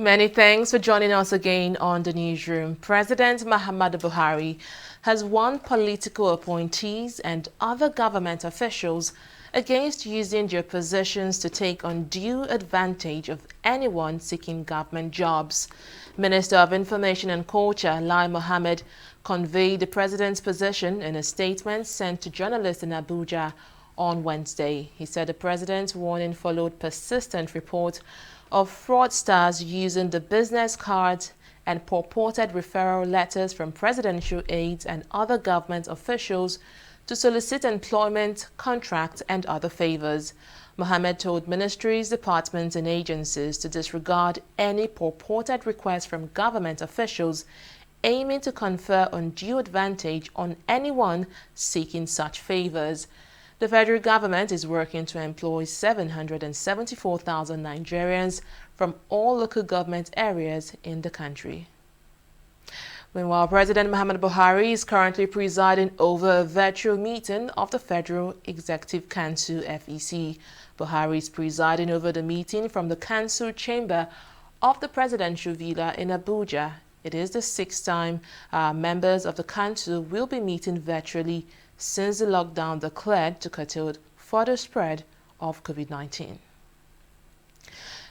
Many thanks for joining us again on the newsroom. President Muhammadu Buhari has warned political appointees and other government officials against using their positions to take undue advantage of anyone seeking government jobs. Minister of Information and Culture, Lai Mohammed, conveyed the president's position in a statement sent to journalists in Abuja on Wednesday. He said the president's warning followed persistent reports of fraudsters using the business cards and purported referral letters from presidential aides and other government officials to solicit employment, contracts, and other favors. Mohammed told ministries, departments, and agencies to disregard any purported requests from government officials aiming to confer undue advantage on anyone seeking such favors. The federal government is working to employ 774,000 Nigerians from all local government areas in the country. Meanwhile, President Muhammadu Buhari is currently presiding over a virtual meeting of the Federal Executive Council (FEC). Buhari is presiding over the meeting from the Council chamber of the Presidential Villa in Abuja. It is the sixth time members of the Council will be meeting virtually since the lockdown declared to curtail further spread of COVID-19.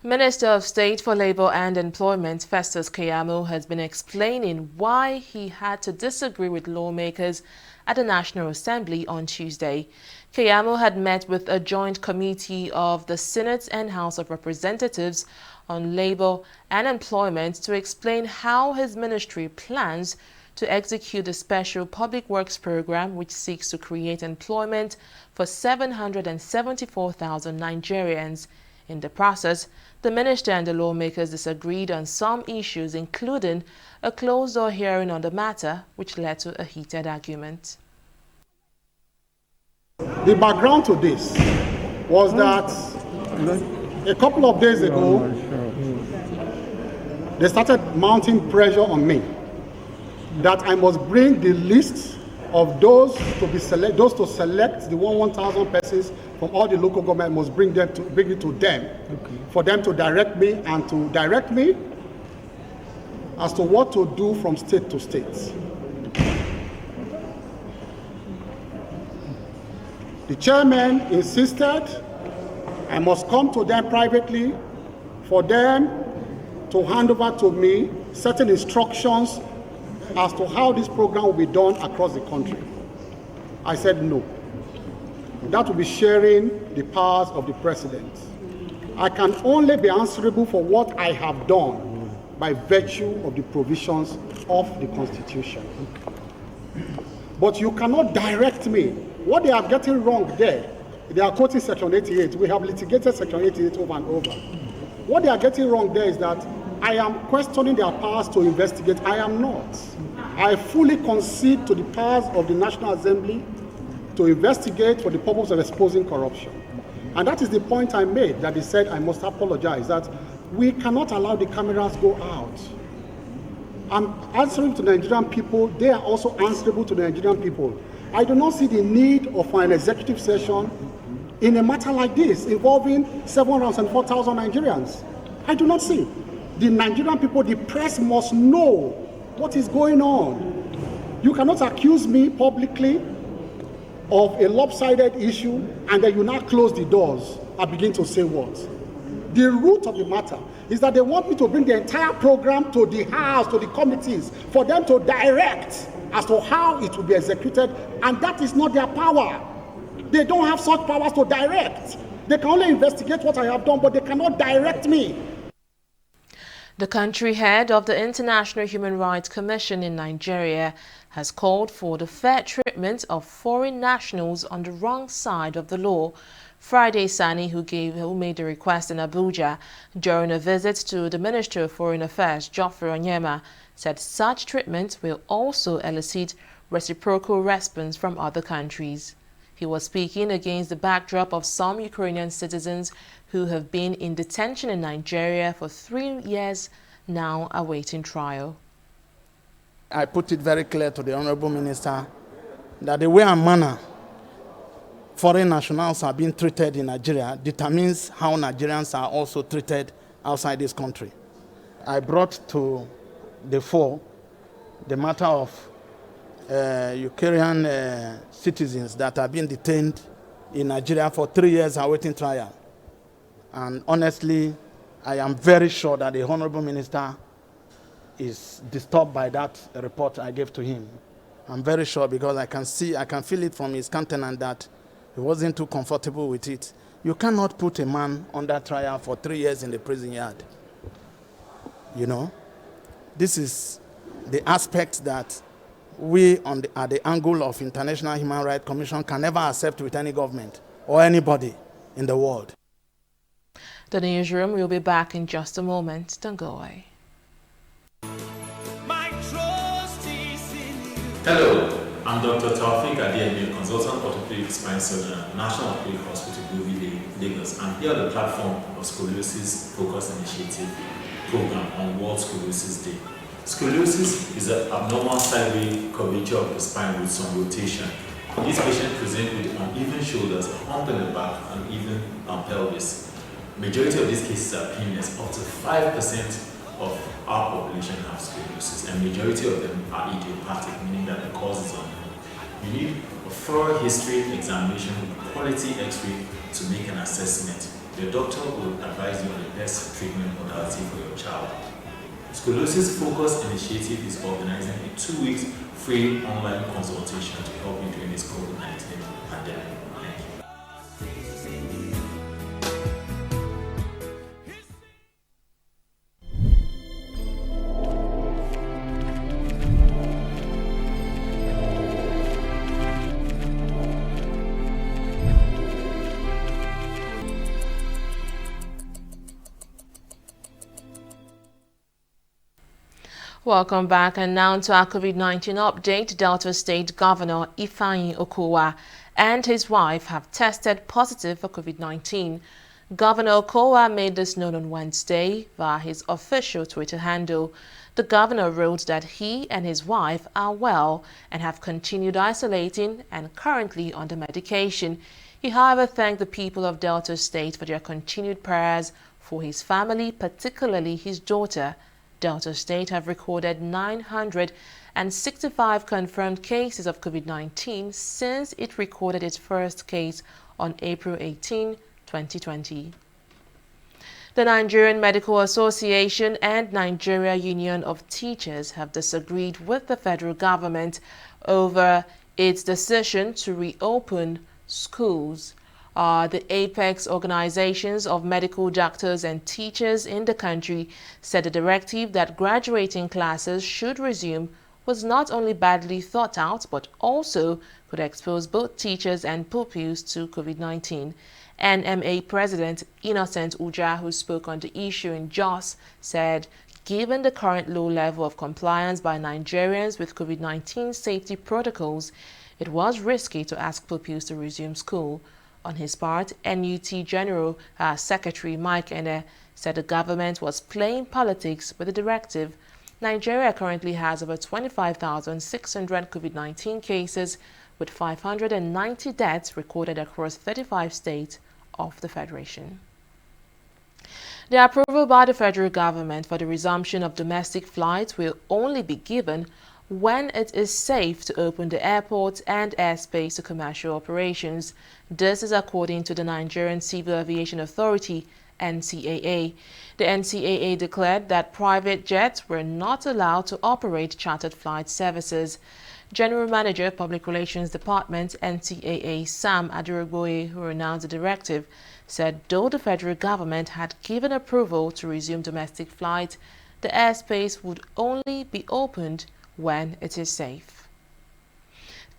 Minister of State for Labour and Employment, Festus Keyamo, has been explaining why he had to disagree with lawmakers at the National Assembly on Tuesday. Keyamo had met with a joint committee of the Senate and House of Representatives on Labour and Employment to explain how his ministry plans to execute the Special Public Works Program, which seeks to create employment for 774,000 Nigerians. In the process, the minister and the lawmakers disagreed on some issues, including a closed-door hearing on the matter, which led to a heated argument. The background to this was that a couple of days ago, they started mounting pressure on me that I must bring the list of those to select the 1,000 persons from all the local government, must bring it to them, for them to direct me and to direct me as to what to do from state to state. The chairman insisted I must come to them privately for them to hand over to me certain instructions as to how this program will be done across the country. I said no. That will be sharing the powers of the president. I can only be answerable for what I have done by virtue of the provisions of the Constitution. But you cannot direct me. What they are getting wrong there, they are quoting Section 88. We have litigated Section 88 over and over. What they are getting wrong there is that I am questioning their powers to investigate. I am not. I fully concede to the powers of the National Assembly to investigate for the purpose of exposing corruption. And that is the point I made, that they said I must apologize, that we cannot allow the cameras go out. I'm answering to the Nigerian people. They are also answerable to the Nigerian people. I do not see the need of an executive session in a matter like this involving 704,000 Nigerians. I do not see. The Nigerian people, the press must know what is going on. You cannot accuse me publicly of a lopsided issue and then you now close the doors and begin to say what? The root of the matter is that they want me to bring the entire program to the House, to the committees, for them to direct as to how it will be executed, and that is not their power. They don't have such powers to direct. They can only investigate what I have done, but they cannot direct me. The country head of the International Human Rights Commission in Nigeria has called for the fair treatment of foreign nationals on the wrong side of the law. Friday Sani, who made the request in Abuja during a visit to the Minister of Foreign Affairs, Geoffrey Onyema, said such treatment will also elicit reciprocal response from other countries. He was speaking against the backdrop of some Ukrainian citizens who have been in detention in Nigeria for 3 years now awaiting trial. I put it very clear to the Honorable Minister that the way and manner foreign nationals are being treated in Nigeria determines how Nigerians are also treated outside this country. I brought to the fore the matter of Ukrainian citizens that have been detained in Nigeria for 3 years awaiting trial. And honestly, I am very sure that the Honorable Minister is disturbed by that report I gave to him. I'm very sure because I can feel it from his countenance that he wasn't too comfortable with it. You cannot put a man under trial for 3 years in the prison yard. You know, this is the aspect that we at the angle of International Human Rights Commission can never accept with any government or anybody in the world. The newsroom will be back in just a moment. Don't go away. Hello, I'm Dr. Taufik Adeyemi, consultant orthopedic spine surgeon at National Orthopedic Hospital, Bovile, Lagos. I'm here on the platform of Scoliosis Focus Initiative program on World Scoliosis Day. Scoliosis is an abnormal sideway curvature of the spine with some rotation. These patients present with uneven shoulders, a hump in the back, and even pelvis. Majority of these cases are painless. Up to 5% of our population have scoliosis, and majority of them are idiopathic, meaning that the cause is unknown. You need a thorough history examination with quality X-ray to make an assessment. Your doctor will advise you on the best treatment modality for your child. Scoliosis Focus Initiative is organizing a 2 weeks free online consultation to help you during this COVID-19 pandemic. Thank you. Welcome back, and now to our COVID-19 update. Delta State Governor Ifeanyi Okowa and his wife have tested positive for COVID-19. Governor Okowa made this known on Wednesday via his official Twitter handle. The governor wrote that he and his wife are well and have continued isolating and currently under medication. He, however, thanked the people of Delta State for their continued prayers for his family, particularly his daughter. Delta State have recorded 965 confirmed cases of COVID-19 since it recorded its first case on April 18, 2020. The Nigerian Medical Association and Nigeria Union of Teachers have disagreed with the federal government over its decision to reopen schools. The apex organizations of medical doctors and teachers in the country said the directive that graduating classes should resume was not only badly thought out, but also could expose both teachers and pupils to COVID-19. NMA President Innocent Uja, who spoke on the issue in Jos, said, given the current low level of compliance by Nigerians with COVID-19 safety protocols, it was risky to ask pupils to resume school. On his part, NUT General Secretary Mike Ene said the government was playing politics with the directive. Nigeria currently has over 25,600 COVID-19 cases, with 590 deaths recorded across 35 states of the Federation. The approval by the federal government for the resumption of domestic flights will only be given when it is safe to open the airports and airspace to commercial operations. This is according to the Nigerian Civil Aviation Authority, NCAA. The NCAA declared that private jets were not allowed to operate chartered flight services. General Manager, Public Relations Department, NCAA, Sam Adirogboye, who announced the directive, said though the federal government had given approval to resume domestic flights, the airspace would only be opened when it is safe.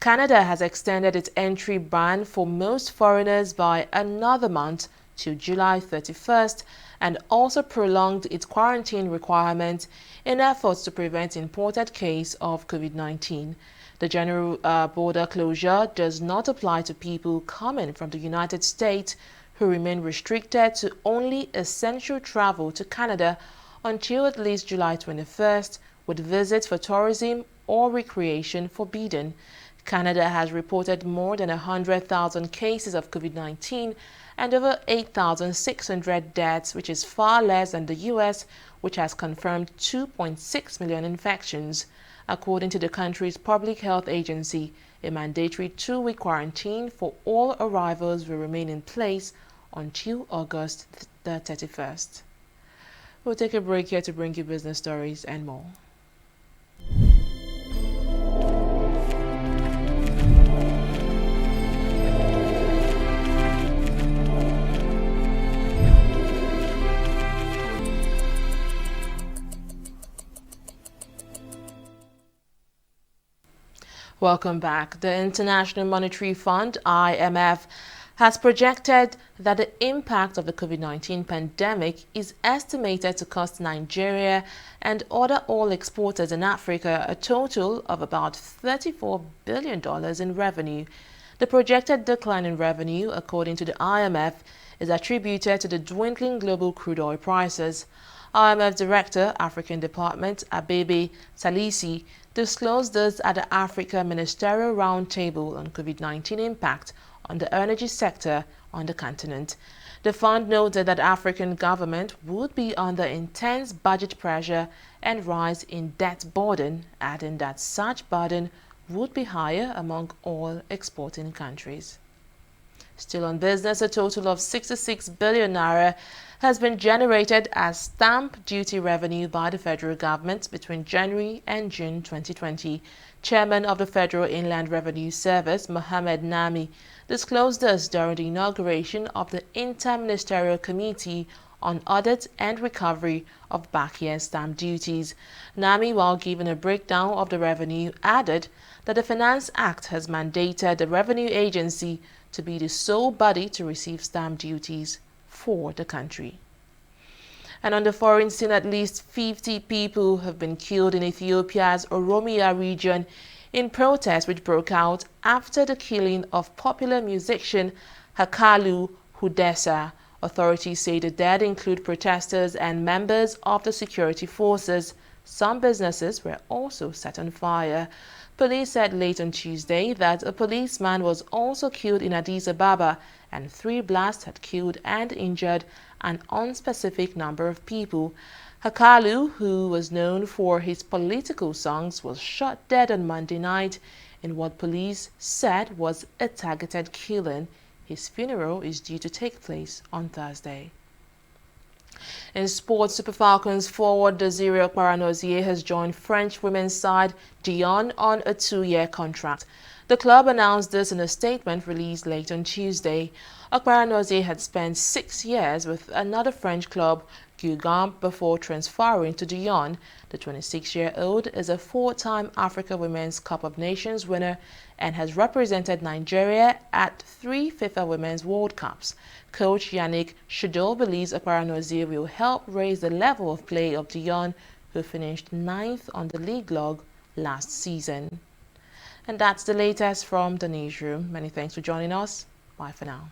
Canada has extended its entry ban for most foreigners by another month to July 31st and also prolonged its quarantine requirements in efforts to prevent imported cases of COVID-19. The general border closure does not apply to people coming from the United States who remain restricted to only essential travel to Canada until at least July 21st, with visits for tourism or recreation forbidden. Canada has reported more than 100,000 cases of COVID-19 and over 8,600 deaths, which is far less than the U.S., which has confirmed 2.6 million infections. According to the country's public health agency, a mandatory 2-week quarantine for all arrivals will remain in place until August the 31st. We'll take a break here to bring you business stories and more. Welcome back. The International Monetary Fund, IMF, has projected that the impact of the COVID-19 pandemic is estimated to cost Nigeria and other oil exporters in Africa a total of about $34 billion in revenue. The projected decline in revenue, according to the IMF, is attributed to the dwindling global crude oil prices. IMF Director, African Department, Abebe Salisi, disclosed this at the Africa Ministerial Roundtable on COVID-19 impact on the energy sector on the continent. The fund noted that African government would be under intense budget pressure and rise in debt burden, adding that such burden would be higher among all exporting countries. Still on business, a total of 66 billion naira has been generated as stamp duty revenue by the federal government between January and June 2020. Chairman of the Federal Inland Revenue Service, Mohammed Nami, disclosed this during the inauguration of the Inter-Ministerial Committee on Audit and Recovery of Back-year Stamp Duties. Nami, while giving a breakdown of the revenue, added that the Finance Act has mandated the Revenue Agency to be the sole body to receive stamp duties for the country. And on the foreign scene, at least 50 people have been killed in Ethiopia's Oromia region in protests which broke out after the killing of popular musician Hakalu Hundessa. Authorities say the dead include protesters and members of the security forces. Some businesses were also set on fire. Police said late on Tuesday that a policeman was also killed in Addis Ababa and 3 blasts had killed and injured an unspecific number of people. Hakalu, who was known for his political songs, was shot dead on Monday night in what police said was a targeted killing. His funeral is due to take place on Thursday. In sports, Super Falcons forward Desiree Okpara-Nozier has joined French women's side Dijon on a 2-year contract. The club announced this in a statement released late on Tuesday. Okpara-Nozier had spent 6 years with another French club, Guingamp, before transferring to Dijon. The 26-year-old is a 4-time Africa Women's Cup of Nations winner and has represented Nigeria at 3 FIFA Women's World Cups. Coach Yannick Chedot believes Okpara-Nozier will help raise the level of play of Dijon, who finished 9th on the league log last season. And that's the latest from the newsroom. Many thanks for joining us. Bye for now.